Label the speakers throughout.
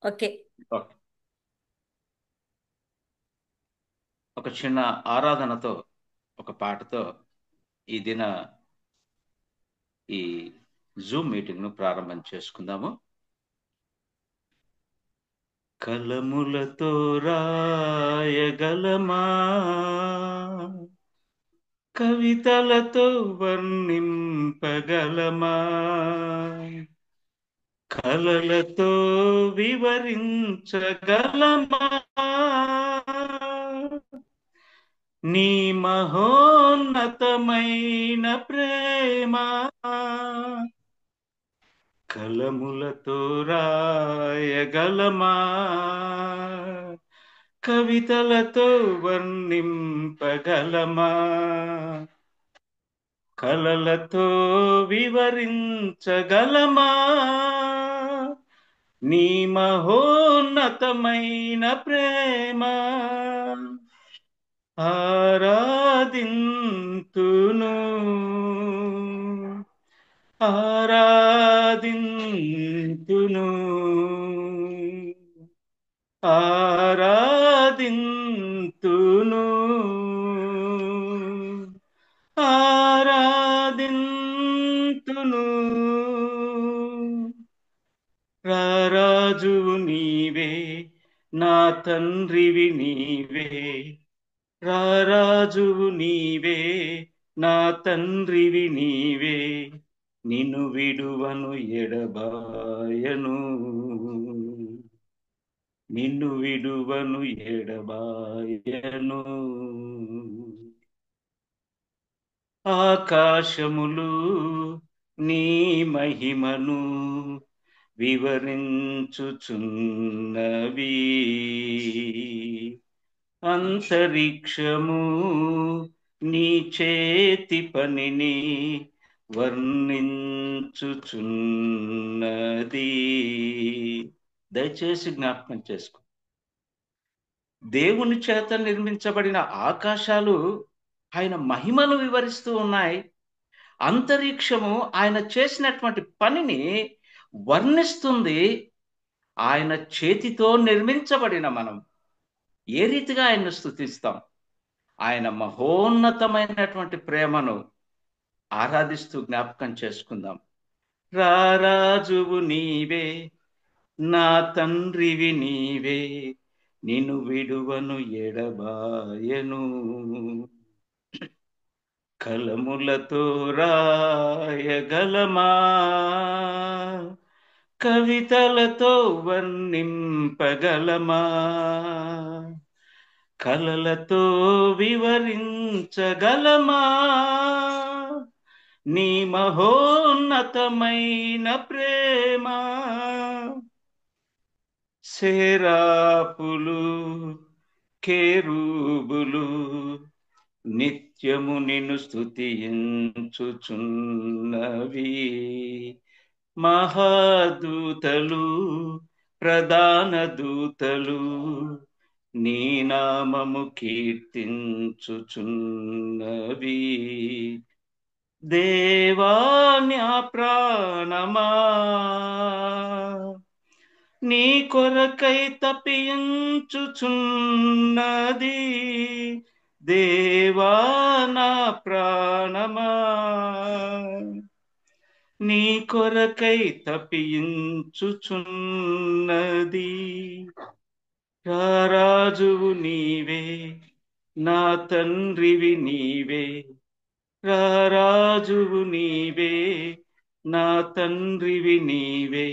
Speaker 1: Okay.
Speaker 2: Okay. ఒక చిన్న ఆరాధనతో, ఒక పాటతో ఈ దిన ఈ జూమ్ మీటింగ్ ను ప్రారంభం చేసుకుందాము. కలములతో రాయగలమా, కవితలతో వర్ణింపగలమా, కలలతో వివరించగలమా నీ మహోన్నతమైన ప్రేమ. కలములతో రాయగలమా, కవితలతో వర్ణింపగలమా, కలలతో వివరించగలమా నీ మహోన్నతమైన ప్రేమ. ఆరాధింతును, ఆరాధింతును, ఆరాధింతును, ఆరాధింతును. రారాజువు నీవే, నా తండ్రివి నీవే. రారాజువు నీవే, నా తండ్రివి నీవే. నిన్ను విడువను ఎడబాయను, నిన్ను విడువను ఎడబాయను. ఆకాశములు నీ మహిమను వివరించుచున్నవి, అంతరిక్షము నీ చేతి పనిని వర్ణించుచున్నది. దయచేసి జ్ఞాపకం చేసుకో. దేవుని చేత నిర్మించబడిన ఆకాశాలు ఆయన మహిమను వివరిస్తూ ఉన్నాయి. అంతరిక్షము ఆయన చేసినటువంటి పనిని వర్ణిస్తుంది. ఆయన చేతితో నిర్మించబడిన మనం ఏ రీతిగా ఆయన్ను స్తుతిస్తాం? ఆయన మహోన్నతమైనటువంటి ప్రేమను ఆరాధిస్తూ జ్ఞాపకం చేసుకుందాం. రారాజువు నీవే, నా తండ్రివి నీవే. నిన్ను విడువను ఎడబాయను. కలములతో రాయగలమా, కవితలతో వర్ణింపగలమా, కలలతో వివరించగలమా నీ మహోన్నతమైన ప్రేమ. సేరాపులు, కేరూబులు నిత్యము నిన్ను స్తుతించుచున్నవి. మహాదూతలు, ప్రధాన దూతలు నీ నామము కీర్తించుచున్నవి. దేవా నా ప్రాణమా, నీ కొరకై తప్పించుచున్నది. దేవా నా ప్రాణమా, నీ కొరకై తప్పించుచున్నది. రారాజువు నీవే, నా తండ్రివి నీవే. రారాజువు నీవే, నా తండ్రివి నీవే.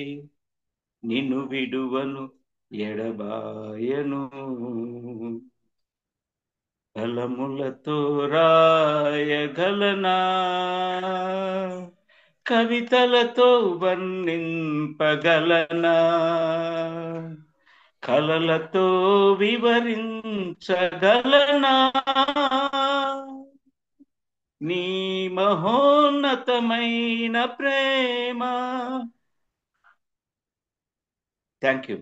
Speaker 2: నిన్ను విడువను ఎడబాయను. కలములతో రాయగలనా, కవితలతో వర్ణింపగలనా, కలలతో వివరించగలనా నీ మహోన్నతమైన ప్రేమ. Thank you.